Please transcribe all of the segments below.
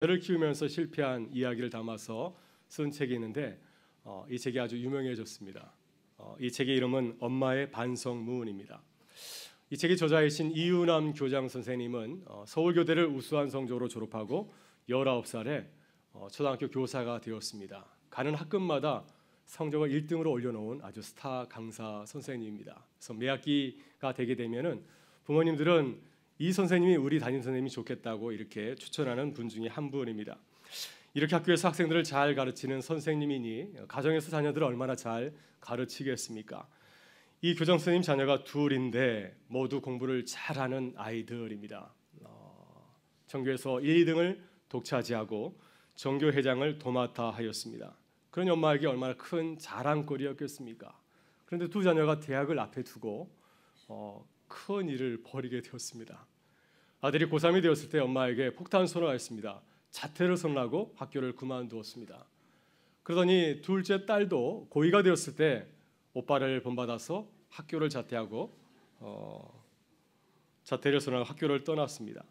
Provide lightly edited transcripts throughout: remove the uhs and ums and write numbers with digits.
자녀를 키우면서 실패한 이야기를 담아서 쓴 책이 있는데 이 책이 아주 유명해졌습니다. 이 책의 이름은 엄마의 반성문입니다. 이 책의 저자이신 이윤남 교장 선생님은 서울교대를 우수한 성적으로 졸업하고 19살에 초등학교 교사가 되었습니다. 가는 학급마다 성적을 1등으로 올려놓은 아주 스타 강사 선생님입니다. 그래서 매 학기가 되게 되면은 부모님들은 이 선생님이 우리 담임 선생님이 좋겠다고 이렇게 추천하는 분 중에 한 분입니다. 이렇게 학교에서 학생들을 잘 가르치는 선생님이니 가정에서 자녀들을 얼마나 잘 가르치겠습니까? 이 교장 선생님 자녀가 둘인데 모두 공부를 잘하는 아이들입니다. 전교에서 1, 2등을 독차지하고 전교회장을 도맡아 하였습니다. 그런 엄마에게 얼마나 큰 자랑거리였겠습니까? 그런데 두 자녀가 대학을 앞에 두고 큰 일을 벌이게 되었습니다. 아들이 고3이 되었을 때 엄마에게 폭탄 선언하였습니다. 자퇴를 선언하고 학교를 그만두었습니다. 그러더니 둘째 딸도 고2가 되었을 때 오빠를 본받아서 학교를 자퇴하고 자퇴를 선언하고 학교를 떠났습니다.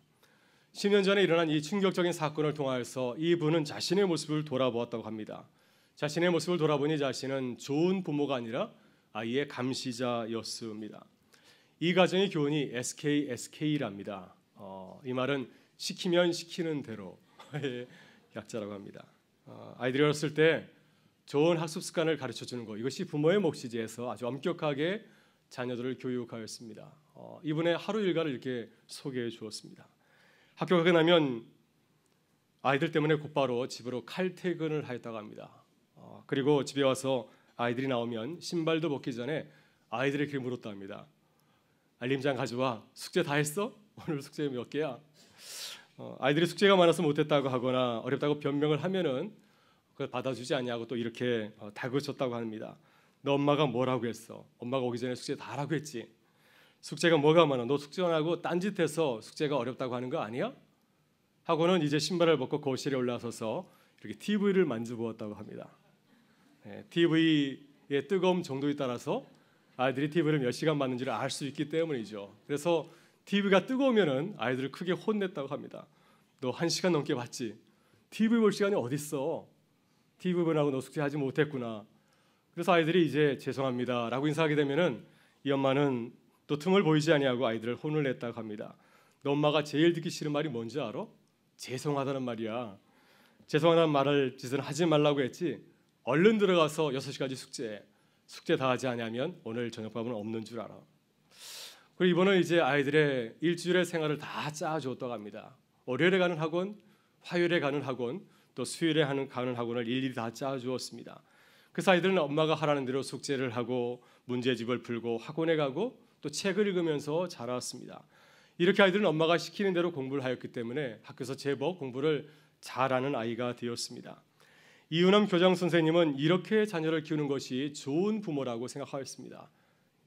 10년 전에 일어난 이 충격적인 사건을 통하여서 이분은 자신의 모습을 돌아보았다고 합니다. 자신의 모습을 돌아보니 자신은 좋은 부모가 아니라 아이의 감시자였습니다. 이 가정의 교훈이 SKSK랍니다. 이 말은 시키면 시키는 대로의 약자라고 합니다. 아이들이 어렸을 때 좋은 학습 습관을 가르쳐주는 것, 이것이 부모의 몫이지에서 아주 엄격하게 자녀들을 교육하였습니다. 이분의 하루 일과를 이렇게 소개해 주었습니다. 학교 가고 나면 아이들 때문에 곧바로 집으로 칼퇴근을 하였다고 합니다. 그리고 집에 와서 아이들이 나오면 신발도 벗기 전에 아이들에게 물었다 합니다. 알림장 가져와. 숙제 다 했어? 오늘 숙제 몇 개야? 아이들이 숙제가 많아서 못했다고 하거나 어렵다고 변명을 하면은 그걸 받아주지 않냐고 또 이렇게 다그쳤다고 합니다. 너 엄마가 뭐라고 했어? 엄마가 오기 전에 숙제 다 하라고 했지. 숙제가 뭐가 많아? 너 숙제 안 하고 딴짓해서 숙제가 어렵다고 하는 거 아니야? 하고는 이제 신발을 벗고 거실에 올라서서 이렇게 TV를 만져보았다고 합니다. TV의 뜨거움 정도에 따라서 아이들이 TV를 몇 시간 봤는지를 알 수 있기 때문이죠. 그래서 TV가 뜨거우면은 아이들을 크게 혼냈다고 합니다. 너 1시간 넘게 봤지? TV 볼 시간이 어딨어? TV 보라고 너 숙제하지 못했구나. 그래서 아이들이 이제 죄송합니다라고 인사하게 되면은 이 엄마는 또 틈을 보이지 아니하고 아이들을 혼을 냈다고 합니다. 너 엄마가 제일 듣기 싫은 말이 뭔지 알아? 죄송하다는 말이야. 죄송하다는 말을 짓은 하지 말라고 했지. 얼른 들어가서 6시까지 숙제 다 하지 않으면 오늘 저녁밥은 없는 줄 알아. 그리고 이번은 이제 아이들의 일주일의 생활을 다 짜주었다고 합니다. 월요일에 가는 학원, 화요일에 가는 학원, 또 수요일에 가는 학원을 일일이 다 짜주었습니다. 그래서 아이들은 엄마가 하라는 대로 숙제를 하고 문제집을 풀고 학원에 가고 또 책을 읽으면서 자랐습니다. 이렇게 아이들은 엄마가 시키는 대로 공부를 하였기 때문에 학교에서 제법 공부를 잘하는 아이가 되었습니다. 이윤남 교장 선생님은 이렇게 자녀를 키우는 것이 좋은 부모라고 생각하였습니다.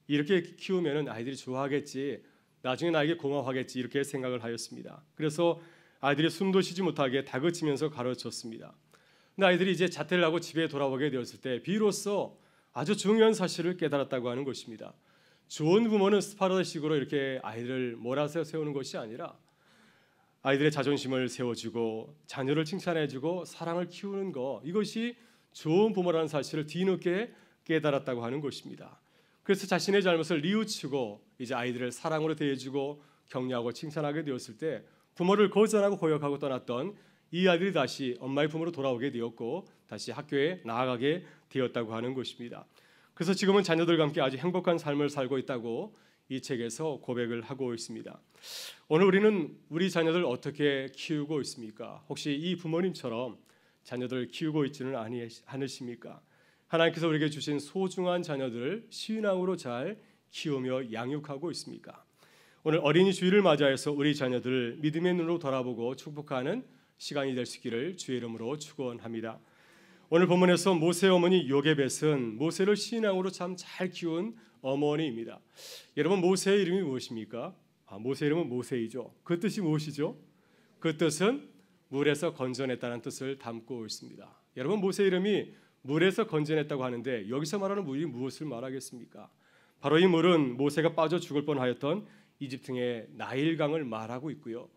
이렇게 키우면 아이들이 좋아하겠지, 나중에 나에게 고마워하겠지 이렇게 생각을 하였습니다. 그래서 아이들이 숨도 쉬지 못하게 다그치면서 가르쳤습니다. 근데 아이들이 이제 자퇴를 하고 집에 돌아오게 되었을 때 비로소 아주 중요한 사실을 깨달았다고 하는 것입니다. 좋은 부모는 스파르타식으로 이렇게 아이들을 몰아서 세우는 것이 아니라 아이들의 자존심을 세워주고 자녀를 칭찬해주고 사랑을 키우는 것, 이것이 좋은 부모라는 사실을 뒤늦게 깨달았다고 하는 것입니다. 그래서 자신의 잘못을 뉘우치고 이제 아이들을 사랑으로 대해주고 격려하고 칭찬하게 되었을 때 부모를 거절하고 고역하고 떠났던 이 아이들이 다시 엄마의 품으로 돌아오게 되었고 다시 학교에 나아가게 되었다고 하는 것입니다. 그래서 지금은 자녀들과 함께 아주 행복한 삶을 살고 있다고 이 책에서 고백을 하고 있습니다. 오늘 우리는 우리 자녀들 어떻게 키우고 있습니까? 혹시 이 부모님처럼 자녀들을 키우고 있지는 않으십니까? 하나님께서 우리에게 주신 소중한 자녀들을 신앙으로 잘 키우며 양육하고 있습니까? 오늘 어린이 주일을 맞이해서 우리 자녀들을 믿음의 눈으로 돌아보고 축복하는 시간이 될 수 있기를 주의 이름으로 축원합니다. 오늘 본문에서 모세 어머니 요게벳은 모세를 신앙으로 참 잘 키운 어머니입니다. 여러분, 모세의 이름이 무엇입니까? 모세의 이름은 모세이죠. 그 뜻이 무엇이죠? 그 뜻은 물에서 건져냈다는 뜻을 담고 있습니다. 여러분, 모세의 이름이 물에서 건져냈다고 하는데 여기서 말하는 물이 무엇을 말하겠습니까? 바로 이 물은 모세가 빠져 죽을 뻔하였던 이집트의 나일강을 말하고 있고요.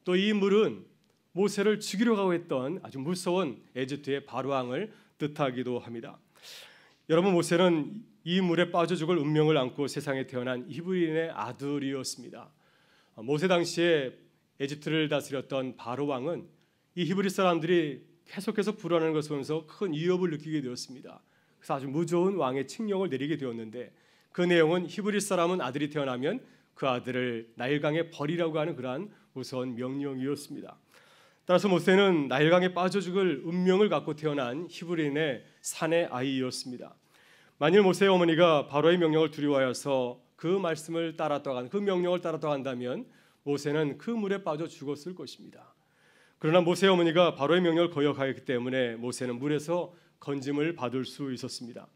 또 이 물은 모세를 죽이려고 하고 했던 아주 무서운 에집트의 바로 왕을 뜻하기도 합니다. 여러분, 모세는 이 물에 빠져 죽을 운명을 안고 세상에 태어난 히브리인의 아들이었습니다. 모세 당시에 에집트를 다스렸던 바로 왕은 이 히브리 사람들이 계속해서 불안한 것을 보면서 큰 위협을 느끼게 되었습니다. 그래서 아주 무서운 왕의 칙령을 내리게 되었는데, 그 내용은 히브리 사람은 아들이 태어나면 그 아들을 나일강에 버리라고 하는 그러한 무서운 명령이었습니다. 따라서 모세는 나일강에 빠져 죽을 운명을 갖고 태어난 히브리인의 사내 아이였습니다. 만일 모세의 어머니가 바로의 명령을 두려워하여서 그 말씀을 따랐다가 그 명령을 따랐다고 한다면 모세는 그 물에 빠져 죽었을 것입니다. 그러나 모세의 어머니가 바로의 명령을 거역하였기 때문에 모세는 물에서 건짐을 받을 수 있었습니다.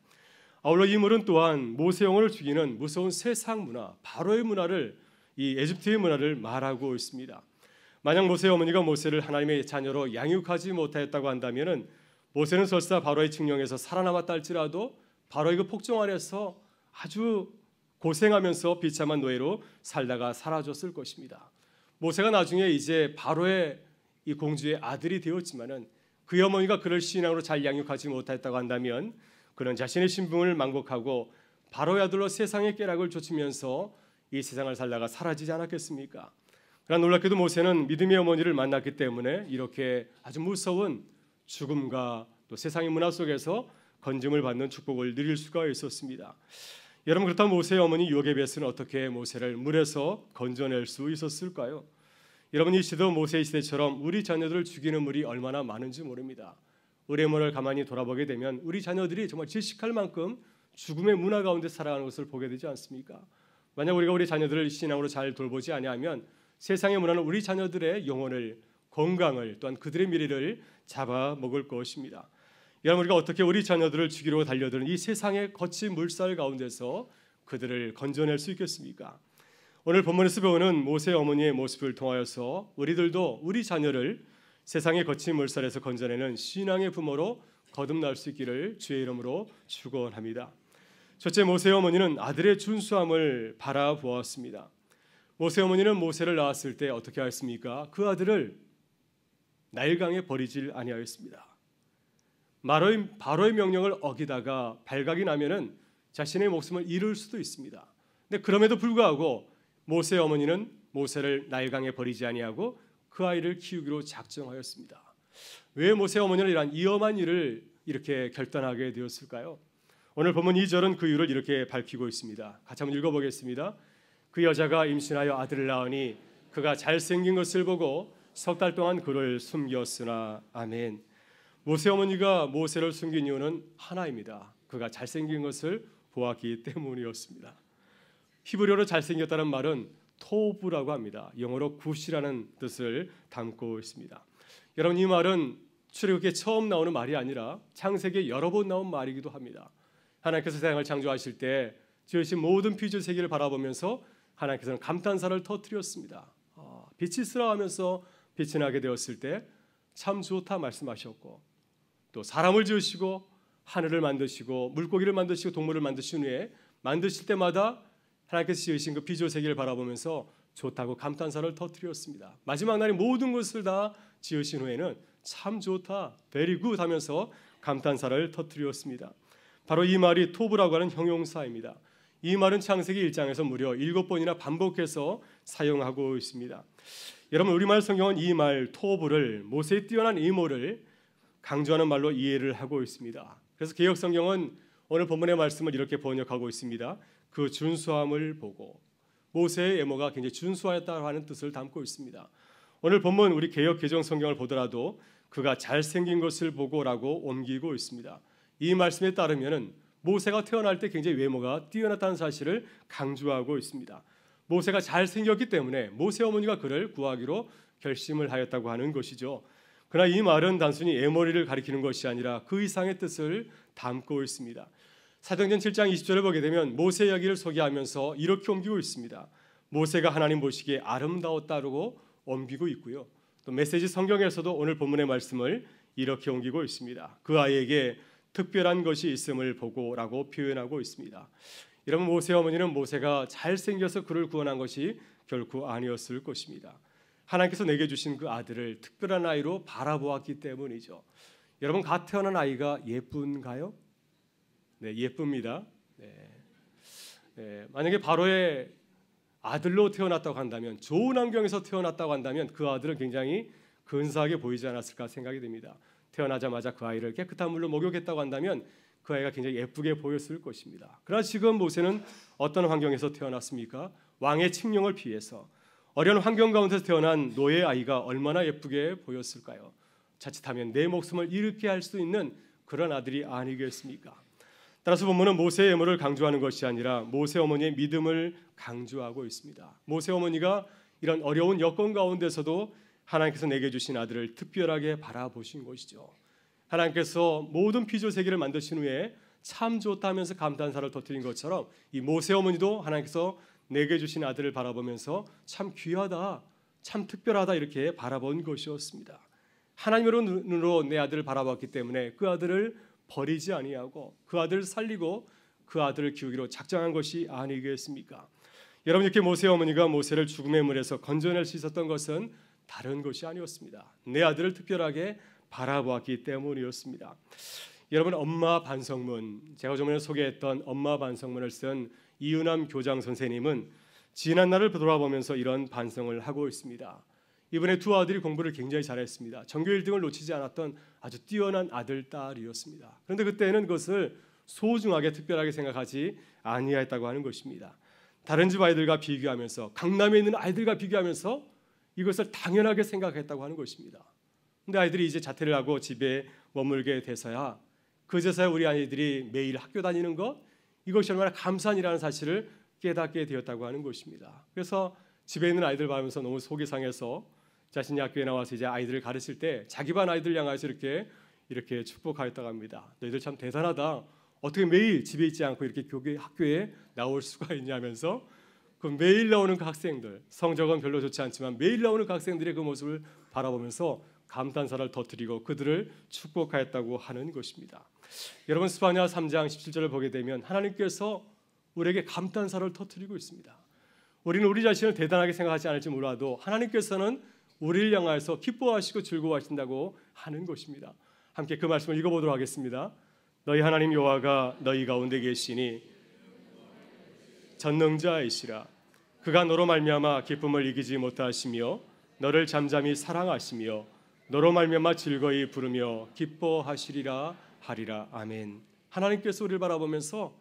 아울러 이 물은 또한 모세 영혼을 죽이는 무서운 세상 문화, 바로의 문화를, 이 에집트의 문화를 말하고 있습니다. 만약 모세의 어머니가 모세를 하나님의 자녀로 양육하지 못하였다고 한다면은 모세는 설사 바로의 칙령에서 살아남았다 할지라도 바로의 그 폭정 안에서 아주 고생하면서 비참한 노예로 살다가 사라졌을 것입니다. 모세가 나중에 이제 바로의 이 공주의 아들이 되었지만은 그의 어머니가 그를 신앙으로 잘 양육하지 못했다고 한다면 그는 자신의 신분을 망곡하고 바로의 아들로 세상의 쾌락을 좇으면서 이 세상을 살다가 사라지지 않았겠습니까? 그러나 놀랍게도 모세는 믿음의 어머니를 만났기 때문에 이렇게 아주 무서운 죽음과 또 세상의 문화 속에서 건짐을 받는 축복을 누릴 수가 있었습니다. 여러분, 그렇다면 모세의 어머니 요게벳은 어떻게 모세를 물에서 건져낼 수 있었을까요? 여러분, 이 시대 모세의 시대처럼 우리 자녀들을 죽이는 물이 얼마나 많은지 모릅니다. 우리의 문화를 가만히 돌아보게 되면 우리 자녀들이 정말 질식할 만큼 죽음의 문화 가운데 살아가는 것을 보게 되지 않습니까? 만약 우리가 우리 자녀들을 신앙으로 잘 돌보지 아니하면 세상의 문화는 우리 자녀들의 영혼을, 건강을, 또한 그들의 미래를 잡아먹을 것입니다. 여러분, 우리가 어떻게 우리 자녀들을 죽이려고 달려드는 이 세상의 거친 물살 가운데서 그들을 건져낼 수 있겠습니까? 오늘 본문에서 배우는 모세의 어머니의 모습을 통하여서 우리들도 우리 자녀를 세상의 거친 물살에서 건져내는 신앙의 부모로 거듭날 수 있기를 주의 이름으로 축원합니다. 첫째, 모세의 어머니는 아들의 준수함을 바라보았습니다. 모세의 어머니는 모세를 낳았을 때 어떻게 하였습니까? 그 아들을 나일강에 버리질 아니하였습니다. 바로의 명령을 어기다가 발각이 나면은 자신의 목숨을 잃을 수도 있습니다. 근데 그럼에도 불구하고 모세의 어머니는 모세를 나일강에 버리지 아니하고 그 아이를 키우기로 작정하였습니다. 왜 모세의 어머니는 이러한 위험한 일을 이렇게 결단하게 되었을까요? 오늘 본문 2절은 그 이유를 이렇게 밝히고 있습니다. 같이 한번 읽어보겠습니다. 그 여자가 임신하여 아들을 낳으니 그가 잘생긴 것을 보고 석 달 동안 그를 숨겼으나. 아멘. 모세 어머니가 모세를 숨긴 이유는 하나입니다. 그가 잘생긴 것을 보았기 때문이었습니다. 히브리어로 잘생겼다는 말은 토브라고 합니다. 영어로 굿이라는 뜻을 담고 있습니다. 여러분, 이 말은 출애굽기에 처음 나오는 말이 아니라 창세기에 여러 번 나온 말이기도 합니다. 하나님께서 세상을 창조하실 때 지으신 모든 피조 세계를 바라보면서 하나님께서는 감탄사를 터뜨렸습니다. 빛이 있으라 하면서 빛이 나게 되었을 때 참 좋다 말씀하셨고, 또 사람을 지으시고 하늘을 만드시고 물고기를 만드시고 동물을 만드신 후에 만드실 때마다 하나님께서 지으신 그 피조 세계를 바라보면서 좋다고 감탄사를 터뜨렸습니다. 마지막 날에 모든 것을 다 지으신 후에는 참 좋다, very good 하면서 감탄사를 터뜨렸습니다. 바로 이 말이 토브라고 하는 형용사입니다. 이 말은 창세기 1장에서 무려 7번이나 반복해서 사용하고 있습니다. 여러분, 우리말 성경은 이 말 토브를, 모세의 뛰어난 의모를 강조하는 말로 이해를 하고 있습니다. 그래서 개역 성경은 오늘 본문의 말씀을 이렇게 번역하고 있습니다. 그 준수함을 보고, 모세의 외모가 굉장히 준수하였다고 하는 뜻을 담고 있습니다. 오늘 본문 우리 개역 개정 성경을 보더라도 그가 잘생긴 것을 보고라고 옮기고 있습니다. 이 말씀에 따르면은 모세가 태어날 때 굉장히 외모가 뛰어났다는 사실을 강조하고 있습니다. 모세가 잘생겼기 때문에 모세 어머니가 그를 구하기로 결심을 하였다고 하는 것이죠. 그러나 이 말은 단순히 외모를 가리키는 것이 아니라 그 이상의 뜻을 담고 있습니다. 사도행전 7장 20절을 보게 되면 모세 이야기를 소개하면서 이렇게 옮기고 있습니다. 모세가 하나님 보시기에 아름다웠다고 옮기고 있고요. 또 메시지 성경에서도 오늘 본문의 말씀을 이렇게 옮기고 있습니다. 그 아이에게 특별한 것이 있음을 보고라고 표현하고 있습니다. 여러분, 모세 어머니는 모세가 잘생겨서 그를 구원한 것이 결코 아니었을 것입니다. 하나님께서 내게 주신 그 아들을 특별한 아이로 바라보았기 때문이죠. 여러분, 갓 태어난 아이가 예쁜가요? 네, 예쁩니다. 만약에 바로의 아들로 태어났다고 한다면, 좋은 환경에서 태어났다고 한다면 그 아들은 굉장히 근사하게 보이지 않았을까 생각이 됩니다. 태어나자마자 그 아이를 깨끗한 물로 목욕했다고 한다면 그 아이가 굉장히 예쁘게 보였을 것입니다. 그러나 지금 모세는 어떤 환경에서 태어났습니까? 왕의 칙령을 피해서 어려운 환경 가운데서 태어난 노예 아이가 얼마나 예쁘게 보였을까요? 자칫하면 내 목숨을 잃게 할 수 있는 그런 아들이 아니겠습니까? 따라서 본문은 모세의 예물을 강조하는 것이 아니라 모세 어머니의 믿음을 강조하고 있습니다. 모세 어머니가 이런 어려운 여건 가운데서도 하나님께서 내게 주신 아들을 특별하게 바라보신 것이죠. 하나님께서 모든 피조 세계를 만드신 후에 참 좋다면서 감탄사를 터뜨린 것처럼 이 모세 어머니도 하나님께서 내게 주신 아들을 바라보면서 참 귀하다, 참 특별하다 이렇게 바라본 것이었습니다. 하나님의 눈으로 내 아들을 바라봤기 때문에 그 아들을 버리지 아니하고 그 아들을 살리고 그 아들을 키우기로 작정한 것이 아니겠습니까? 여러분, 이렇게 모세 어머니가 모세를 죽음의 물에서 건져낼 수 있었던 것은 다른 것이 아니었습니다. 내 아들을 특별하게 바라보았기 때문이었습니다. 여러분, 엄마 반성문, 제가 좀 전에 소개했던 엄마 반성문을 쓴 이은암 교장 선생님은 지난 날을 돌아보면서 이런 반성을 하고 있습니다. 이번에 두 아들이 공부를 굉장히 잘했습니다. 전교 1등을 놓치지 않았던 아주 뛰어난 아들, 딸이었습니다. 그런데 그때는 그것을 소중하게 특별하게 생각하지 아니하였다고 하는 것입니다. 다른 집 아이들과 비교하면서, 강남에 있는 아이들과 비교하면서 이것을 당연하게 생각했다고 하는 것입니다. 근데 아이들이 이제 자퇴를 하고 집에 머물게 돼서야, 그제서야 우리 아이들이 매일 학교 다니는 것, 이것이 얼마나 감사한 일이라는 사실을 깨닫게 되었다고 하는 것입니다. 그래서 집에 있는 아이들 봐면서 너무 속이 상해서 자신이 학교에 나와서 이제 아이들을 가르칠 때 자기 반 아이들 향해서 이렇게 축복하였다고 합니다. 너희들 참 대단하다. 어떻게 매일 집에 있지 않고 이렇게 학교에 나올 수가 있냐면서 그 매일 나오는 그 학생들, 성적은 별로 좋지 않지만 매일 나오는 그 학생들의 그 모습을 바라보면서 감탄사를 터뜨리고 그들을 축복하였다고 하는 것입니다. 여러분, 스바냐 3장 17절을 보게 되면 하나님께서 우리에게 감탄사를 터뜨리고 있습니다. 우리는 우리 자신을 대단하게 생각하지 않을지 몰라도 하나님께서는 우리를 향하여서 기뻐하시고 즐거워하신다고 하는 것입니다. 함께 그 말씀을 읽어보도록 하겠습니다. 너희 하나님 여호와가 너희 가운데 계시니 전능자이시라. 그가 너로 말미암아 기쁨을 이기지 못하시며 너를 잠잠히 사랑하시며 너로 말미암아 즐거이 부르며 기뻐하시리라 하리라. 아멘. 하나님께서 우리를 바라보면서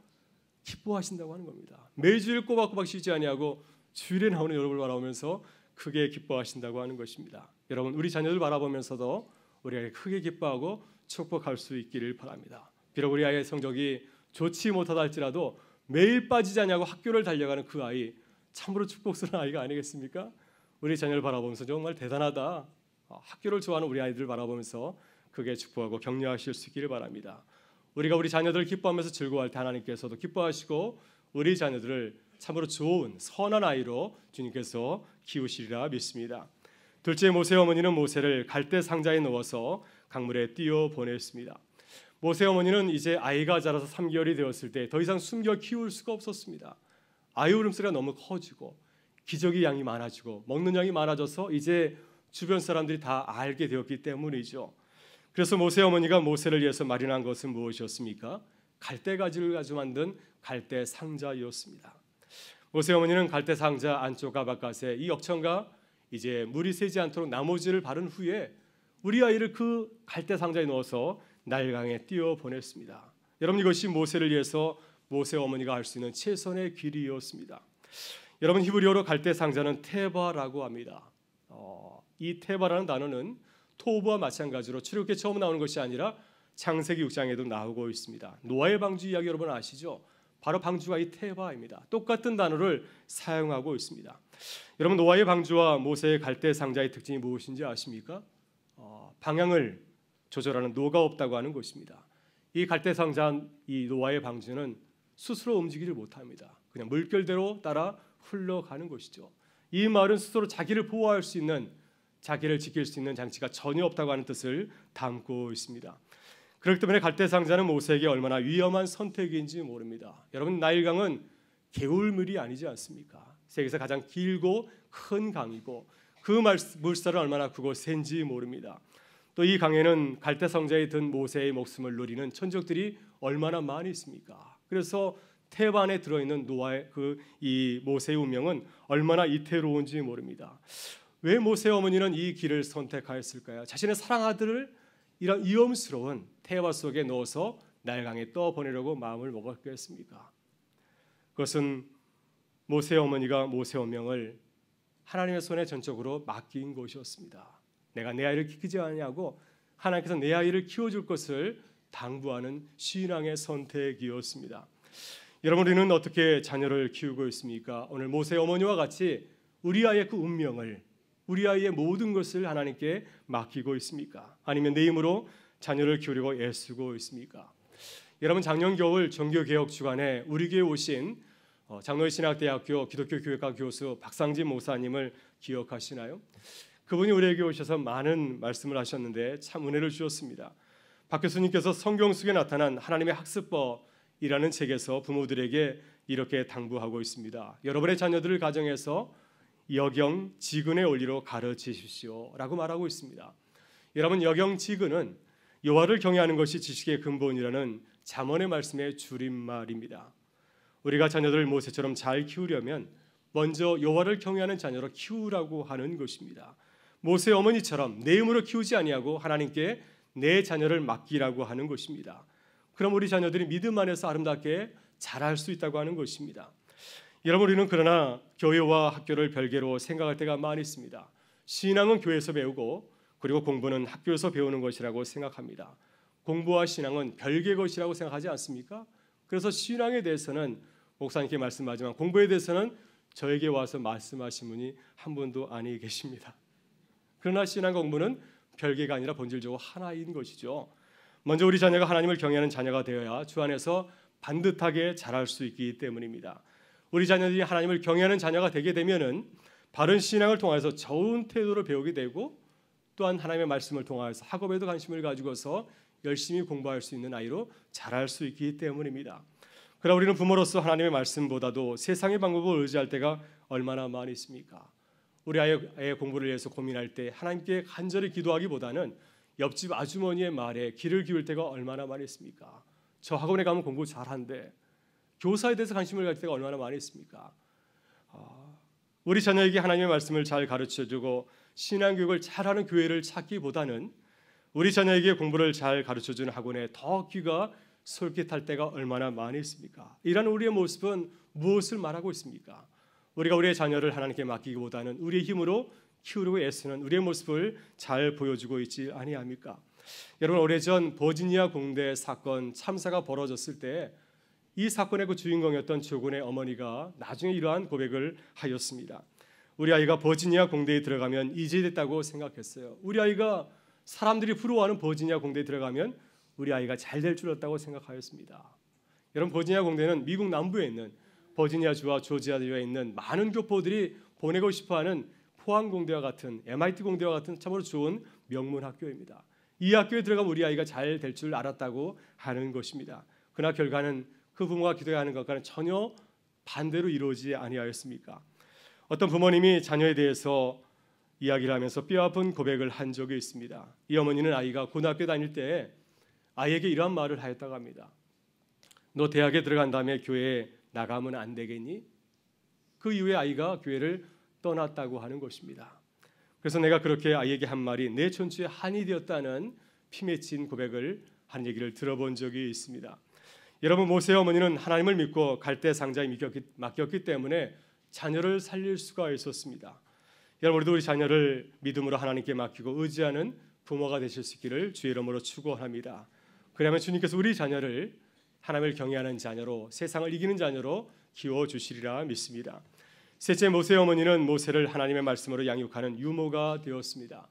기뻐하신다고 하는 겁니다. 매주일 꼬박꼬박 쉬지 아니하고 주일에 나오는 여러분을 바라보면서 크게 기뻐하신다고 하는 것입니다. 여러분, 우리 자녀들 바라보면서도 우리가 크게 기뻐하고 축복할 수 있기를 바랍니다. 비록 우리 아이의 성적이 좋지 못하다 할지라도 매일 빠지지 않냐고 학교를 달려가는 그 아이, 참으로 축복스러운 아이가 아니겠습니까? 우리 자녀를 바라보면서 정말 대단하다, 학교를 좋아하는 우리 아이들을 바라보면서 크게 축복하고 격려하실 수 있기를 바랍니다. 우리가 우리 자녀들을 기뻐하면서 즐거워할 때 하나님께서도 기뻐하시고 우리 자녀들을 참으로 좋은 선한 아이로 주님께서 키우시리라 믿습니다. 둘째, 모세 어머니는 모세를 갈대 상자에 넣어서 강물에 띄워 보냈습니다. 모세 어머니는 이제 아이가 자라서 3개월이 되었을 때 더 이상 숨겨 키울 수가 없었습니다. 아이 울음소리가 너무 커지고 기저귀 양이 많아지고 먹는 양이 많아져서 이제 주변 사람들이 다 알게 되었기 때문이죠. 그래서 모세 어머니가 모세를 위해서 마련한 것은 무엇이었습니까? 갈대가지를 가지고 만든 갈대 상자였습니다. 모세 어머니는 갈대 상자 안쪽과 바깥에 이 역청과 이제 물이 새지 않도록 나무지를 바른 후에 우리 아이를 그 갈대 상자에 넣어서 나일강에 띄워 보냈습니다. 여러분, 이것이 모세를 위해서 모세 어머니가 할 수 있는 최선의 길이었습니다. 여러분, 히브리어로 갈대 상자는 테바라고 합니다. 이 테바라는 단어는 토부와 마찬가지로 출애굽기에 처음 나오는 것이 아니라 창세기 6장에도 나오고 있습니다. 노아의 방주 이야기 여러분 아시죠? 바로 방주가 이 테바입니다. 똑같은 단어를 사용하고 있습니다. 여러분, 노아의 방주와 모세의 갈대 상자의 특징이 무엇인지 아십니까? 방향을 조절하는 노가 없다고 하는 것입니다. 이 갈대 상자, 이 노아의 방주는 스스로 움직이지 못합니다. 그냥 물결대로 따라 흘러가는 것이죠. 이 말은 스스로 자기를 보호할 수 있는, 자기를 지킬 수 있는 장치가 전혀 없다고 하는 뜻을 담고 있습니다. 그렇기 때문에 갈대 상자는 모세에게 얼마나 위험한 선택인지 모릅니다. 여러분, 나일강은 개울물이 아니지 않습니까? 세계에서 가장 길고 큰 강이고 그 물살은 얼마나 크고 센지 모릅니다. 또 이 강에는 갈대상자에 든 모세의 목숨을 누리는 천적들이 얼마나 많이 있습니까? 그래서 태반에 들어있는 노아의 이 모세의 운명은 얼마나 이태로운지 모릅니다. 왜 모세 어머니는 이 길을 선택하였을까요? 자신의 사랑아들을 이런 위험스러운 태바 속에 넣어서 나일강에 떠보내려고 마음을 먹었겠습니까? 그것은 모세 어머니가 모세 운명을 하나님의 손에 전적으로 맡긴 것이었습니다. 내가 내 아이를 키우지 않냐고 하나님께서 내 아이를 키워줄 것을 당부하는 신앙의 선택이었습니다. 여러분, 우리는 어떻게 자녀를 키우고 있습니까? 오늘 모세 어머니와 같이 우리 아이의 그 운명을, 우리 아이의 모든 것을 하나님께 맡기고 있습니까? 아니면 내 힘으로 자녀를 키우려고 애쓰고 있습니까? 여러분, 작년 겨울 종교개혁 주간에 우리 교회에 오신 장로신학대학교 기독교교육과 교수 박상진 목사님을 기억하시나요? 그분이 우리에게 오셔서 많은 말씀을 하셨는데 참 은혜를 주셨습니다. 박 교수님께서 성경 속에 나타난 하나님의 학습법이라는 책에서 부모들에게 이렇게 당부하고 있습니다. 여러분의 자녀들을 가정에서 여경지근의 원리로 가르치십시오 라고 말하고 있습니다. 여러분, 여경지근은 여호와를 경외하는 것이 지식의 근본이라는 잠언의 말씀의 줄임말입니다. 우리가 자녀들을 모세처럼 잘 키우려면 먼저 여호와를 경외하는 자녀로 키우라고 하는 것입니다. 모세 어머니처럼 내 힘으로 키우지 아니하고 하나님께 내 자녀를 맡기라고 하는 것입니다. 그럼 우리 자녀들이 믿음 안에서 아름답게 자랄 수 있다고 하는 것입니다. 여러분, 우리는 그러나 교회와 학교를 별개로 생각할 때가 많이 있습니다. 신앙은 교회에서 배우고 그리고 공부는 학교에서 배우는 것이라고 생각합니다. 공부와 신앙은 별개의 것이라고 생각하지 않습니까? 그래서 신앙에 대해서는 목사님께 말씀하지만 공부에 대해서는 저에게 와서 말씀하신 분이 한 분도 아니 계십니다. 그러나 신앙 공부는 별개가 아니라 본질적으로 하나인 것이죠. 먼저 우리 자녀가 하나님을 경외하는 자녀가 되어야 주 안에서 반듯하게 자랄 수 있기 때문입니다. 우리 자녀들이 하나님을 경외하는 자녀가 되게 되면은 바른 신앙을 통해서 좋은 태도를 배우게 되고 또한 하나님의 말씀을 통해서 학업에도 관심을 가지고서 열심히 공부할 수 있는 아이로 자랄 수 있기 때문입니다. 그러나 우리는 부모로서 하나님의 말씀보다도 세상의 방법을 의지할 때가 얼마나 많이 있습니까? 우리 아이의 공부를 위해서 고민할 때 하나님께 간절히 기도하기보다는 옆집 아주머니의 말에 귀를 기울 때가 얼마나 많이 있습니까? 저 학원에 가면 공부 잘한대. 교사에 대해서 관심을 가질 때가 얼마나 많이 있습니까? 우리 자녀에게 하나님의 말씀을 잘 가르쳐주고 신앙교육을 잘하는 교회를 찾기보다는 우리 자녀에게 공부를 잘 가르쳐주는 학원에 더 귀가 솔깃할 때가 얼마나 많이 있습니까? 이런 우리의 모습은 무엇을 말하고 있습니까? 우리가 우리의 자녀를 하나님께 맡기기보다는 우리의 힘으로 키우려고 애쓰는 우리의 모습을 잘 보여주고 있지 아니합니까? 여러분, 오래전 버지니아 공대 사건 참사가 벌어졌을 때 이 사건의 그 주인공이었던 조군의 어머니가 나중에 이러한 고백을 하였습니다. 우리 아이가 버지니아 공대에 들어가면 이제됐다고 생각했어요. 우리 아이가 사람들이 부러워하는 버지니아 공대에 들어가면 우리 아이가 잘 될 줄 알았다고 생각하였습니다. 여러분, 버지니아 공대는 미국 남부에 있는 버지니아주와 조지아주에 있는 많은 교포들이 보내고 싶어하는 포항 공대와 같은 MIT 공대와 같은 참으로 좋은 명문 학교입니다. 이 학교에 들어가면 우리 아이가 잘 될 줄 알았다고 하는 것입니다. 그러나 결과는 그 부모가 기도하는 것과는 전혀 반대로 이루어지지 아니하였습니까? 어떤 부모님이 자녀에 대해서 이야기를 하면서 뼈아픈 고백을 한 적이 있습니다. 이 어머니는 아이가 고등학교 다닐 때 아이에게 이러한 말을 하였다고 합니다. 너 대학에 들어간 다음에 교회에 나가면 안 되겠니? 그 이후에 아이가 교회를 떠났다고 하는 것입니다. 그래서 내가 그렇게 아이에게 한 말이 내 천추에 한이 되었다는 피 맺힌 고백을 한 얘기를 들어본 적이 있습니다. 여러분, 모세 어머니는 하나님을 믿고 갈대 상자에 맡겼기 때문에 자녀를 살릴 수가 있었습니다. 여러분, 우리도 우리 자녀를 믿음으로 하나님께 맡기고 의지하는 부모가 되실 수 있기를 주의 이름으로 축원합니다. 그러면 주님께서 우리 자녀를 하나님을 경외하는 자녀로, 세상을 이기는 자녀로 키워주시리라 믿습니다. 셋째, 모세 어머니는 모세를 하나님의 말씀으로 양육하는 유모가 되었습니다.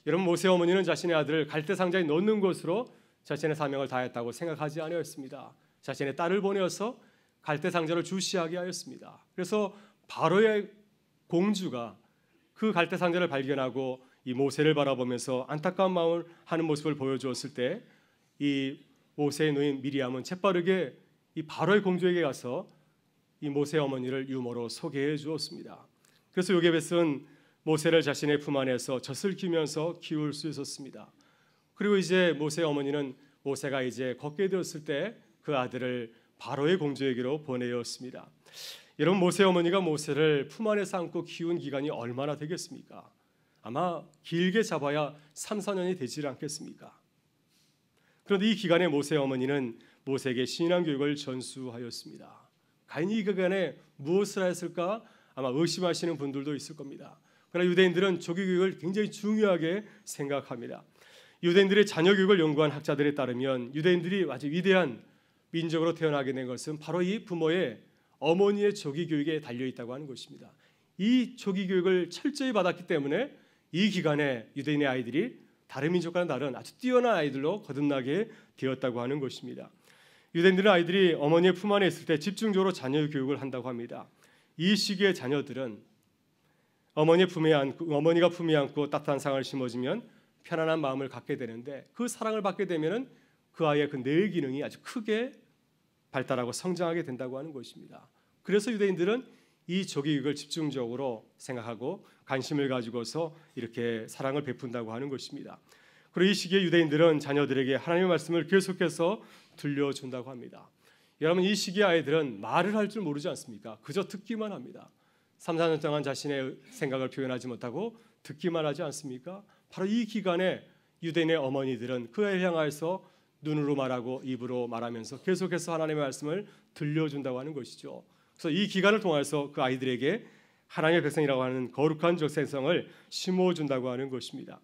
여러분, 모세 어머니는 자신의 아들을 갈대 상자에 넣는 것으로 자신의 사명을 다했다고 생각하지 않았습니다. 자신의 딸을 보내어서 갈대 상자를 주시하게 하였습니다. 그래서 바로의 공주가 그 갈대 상자를 발견하고 이 모세를 바라보면서 안타까운 마음을 하는 모습을 보여주었을 때 이 모세의 누인 미리암은 재빠르게 이 바로의 공주에게 가서 이 모세 어머니를 유모로 소개해 주었습니다. 그래서 요게벳은 모세를 자신의 품 안에서 젖을 기면서 키울 수 있었습니다. 그리고 이제 모세의 어머니는 모세가 이제 걷게 되었을 때 그 아들을 바로의 공주에게로 보내었습니다. 여러분, 모세의 어머니가 모세를 품 안에서 안고 키운 기간이 얼마나 되겠습니까? 아마 길게 잡아야 3, 4년이 되지 않겠습니까? 그런데 이 기간에 모세의 어머니는 모세에게 신앙교육을 전수하였습니다. 과연 이 기간에 무엇을 했을까? 아마 의심하시는 분들도 있을 겁니다. 그러나 유대인들은 조기교육을 굉장히 중요하게 생각합니다. 유대인들의 자녀교육을 연구한 학자들에 따르면 유대인들이 아주 위대한 민족으로 태어나게 된 것은 바로 이 부모의 어머니의 조기교육에 달려있다고 하는 것입니다. 이 조기교육을 철저히 받았기 때문에 이 기간에 유대인의 아이들이 다른 민족과는 다른 아주 뛰어난 아이들로 거듭나게 되었다고 하는 것입니다. 유대인들은 아이들이 어머니의 품 안에 있을 때 집중적으로 자녀 교육을 한다고 합니다. 이 시기의 자녀들은 어머니가 품에 안고 따뜻한 사랑을 심어주면 편안한 마음을 갖게 되는데, 그 사랑을 받게 되면은 그 아이의 그 뇌의 기능이 아주 크게 발달하고 성장하게 된다고 하는 것입니다. 그래서 유대인들은 이 조기교육을 집중적으로 생각하고 관심을 가지고서 이렇게 사랑을 베푼다고 하는 것입니다. 그리고 이 시기에 유대인들은 자녀들에게 하나님의 말씀을 계속해서 들려준다고 합니다. 여러분, 이 시기의 아이들은 말을 할 줄 모르지 않습니까? 그저 듣기만 합니다. 3, 4년 동안 자신의 생각을 표현하지 못하고 듣기만 하지 않습니까? 바로 이 기간에 유대인의 어머니들은 그 아이를 향하여서 눈으로 말하고 입으로 말하면서 계속해서 하나님의 말씀을 들려준다고 하는 것이죠. 그래서 이 기간을 통해서 그 아이들에게 하나님의 백성이라고 하는 거룩한 적생성을 심어준다고 하는 것입니다.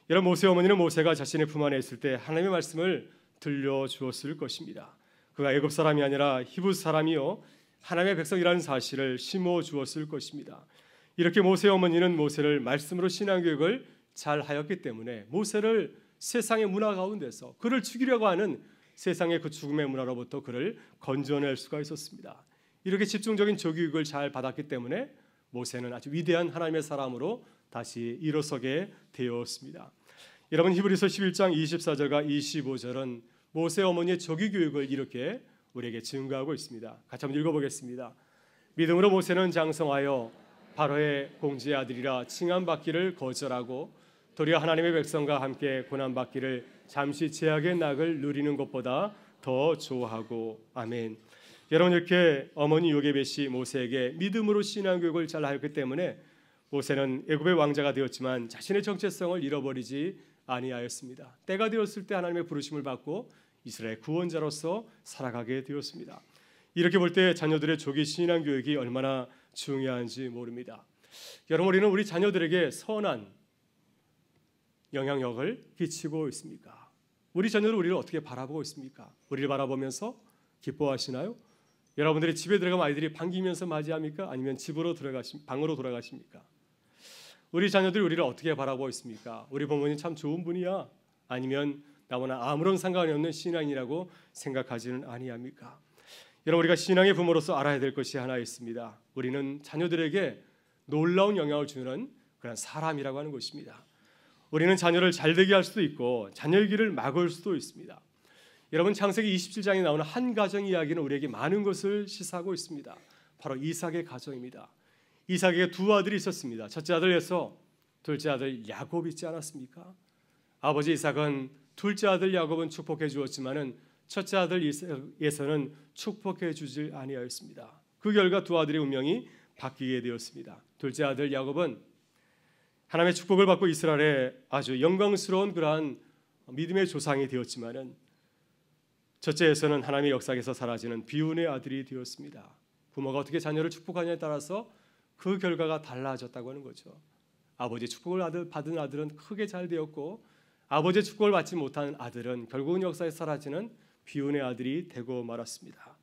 여러분, 모세의 어머니는 모세가 자신의 품 안에 있을 때 하나님의 말씀을 들려주었을 것입니다. 그가 애굽 사람이 아니라 히브리 사람이요 하나님의 백성이라는 사실을 심어주었을 것입니다. 이렇게 모세의 어머니는 모세를 말씀으로 신앙교육을 잘 하였기 때문에 모세를 세상의 문화 가운데서 그를 죽이려고 하는 세상의 그 죽음의 문화로부터 그를 건져낼 수가 있었습니다. 이렇게 집중적인 조교육을 잘 받았기 때문에 모세는 아주 위대한 하나님의 사람으로 다시 일어서게 되었습니다. 여러분, 히브리서 11장 24절과 25절은 모세 어머니의 조기교육을 이렇게 우리에게 증거하고 있습니다. 같이 한번 읽어보겠습니다. 믿음으로 모세는 장성하여 바로의 공주의 아들이라 칭함받기를 거절하고 도리어 하나님의 백성과 함께 고난받기를 잠시 제약의 낙을 누리는 것보다 더 좋아하고. 아멘. 여러분, 이렇게 어머니 요게벳이 모세에게 믿음으로 신앙교육을 잘 하였기 때문에 모세는 애굽의 왕자가 되었지만 자신의 정체성을 잃어버리지 아니하였습니다. 때가 되었을 때 하나님의 부르심을 받고 이스라엘 구원자로서 살아가게 되었습니다. 이렇게 볼 때 자녀들의 조기 신앙교육이 얼마나 중요한지 모릅니다. 여러분, 우리는 우리 자녀들에게 선한 영향력을 끼치고 있습니까? 우리 자녀들 우리를 어떻게 바라보고 있습니까? 우리를 바라보면서 기뻐하시나요? 여러분들이 집에 들어가면 아이들이 반기면서 맞이합니까? 아니면 방으로 돌아가십니까? 우리 자녀들이 우리를 어떻게 바라보고 있습니까? 우리 부모님 참 좋은 분이야? 아니면 나와는 아무런 상관이 없는 신앙이라고 생각하지는 아니합니까? 여러분, 우리가 신앙의 부모로서 알아야 될 것이 하나 있습니다. 우리는 자녀들에게 놀라운 영향을 주는 그런 사람이라고 하는 것입니다. 우리는 자녀를 잘되게 할 수도 있고 자녀의 길을 막을 수도 있습니다. 여러분, 창세기 27장에 나오는 한 가정 이야기는 우리에게 많은 것을 시사하고 있습니다. 바로 이삭의 가정입니다. 이삭에게 두 아들이 있었습니다. 첫째 아들 에서, 둘째 아들 야곱 있지 않았습니까? 아버지 이삭은 둘째 아들 야곱은 축복해 주었지만은 첫째 아들 에서는 축복해 주질 아니하였습니다. 그 결과 두 아들의 운명이 바뀌게 되었습니다. 둘째 아들 야곱은 하나님의 축복을 받고 이스라엘의 아주 영광스러운 그러한 믿음의 조상이 되었지만은 첫째 에서는 하나님의 역사에서 사라지는 비운의 아들이 되었습니다. 부모가 어떻게 자녀를 축복하냐에 따라서 그 결과가 달라졌다고 하는 거죠. 아버지의 축복을 받은 아들은 크게 잘 되었고 아버지의 축복을 받지 못한 아들은 결국은 역사에 사라지는 비운의 아들이 되고 말았습니다.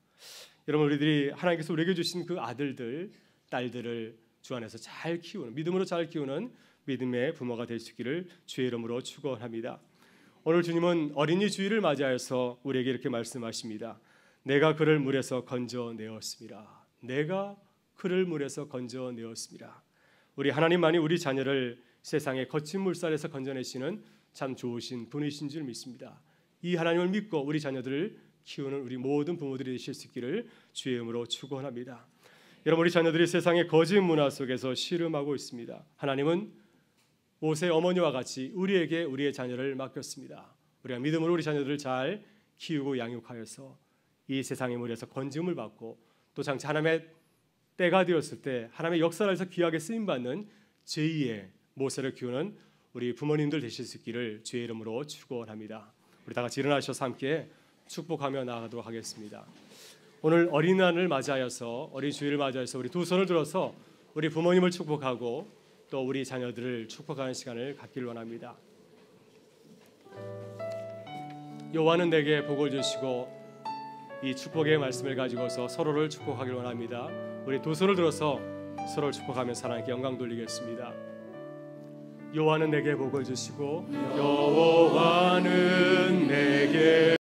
여러분, 우리들이 하나님께서 우리에게 주신 그 아들들, 딸들을 주 안에서 잘 키우는, 믿음으로 잘 키우는 믿음의 부모가 될 수 있기를 주의 이름으로 축원합니다. 오늘 주님은 어린이 주일을 맞이하여서 우리에게 이렇게 말씀하십니다. 내가 그를 물에서 건져내었습니다. 내가 그를 물에서 건져내었습니다. 우리 하나님만이 우리 자녀를 세상의 거친 물살에서 건져내시는 참 좋으신 분이신 줄 믿습니다. 이 하나님을 믿고 우리 자녀들을 키우는 우리 모든 부모들이 되실 수 있기를 주의 이름으로 축원합니다. 여러분, 우리 자녀들이 세상의 거짓 문화 속에서 씨름하고 있습니다. 하나님은 모세의 어머니와 같이 우리에게 우리의 자녀를 맡겼습니다. 우리가 믿음으로 우리 자녀들을 잘 키우고 양육하여서 이 세상의 물에서 건짐을 받고 또 장차 하나님의 때가 되었을 때 하나님의 역사에서 귀하게 쓰임받는 제2의 모세를 키우는 우리 부모님들 되실 수 있기를 주의 이름으로 축원합니다. 우리 다 같이 일어나셔서 함께 축복하며 나아가도록 하겠습니다. 오늘 어린이날을 맞이하여서 어린 주일을 맞이하여서 우리 두 손을 들어서 우리 부모님을 축복하고 또 우리 자녀들을 축복하는 시간을 갖기를 원합니다. 여호와는 내게 복을 주시고 이 축복의 말씀을 가지고서 서로를 축복하길 원합니다. 우리 두 손을 들어서 서로를 축복하면서 하나님께 영광 돌리겠습니다. 여호와는 내게 복을 주시고 여호와는 내게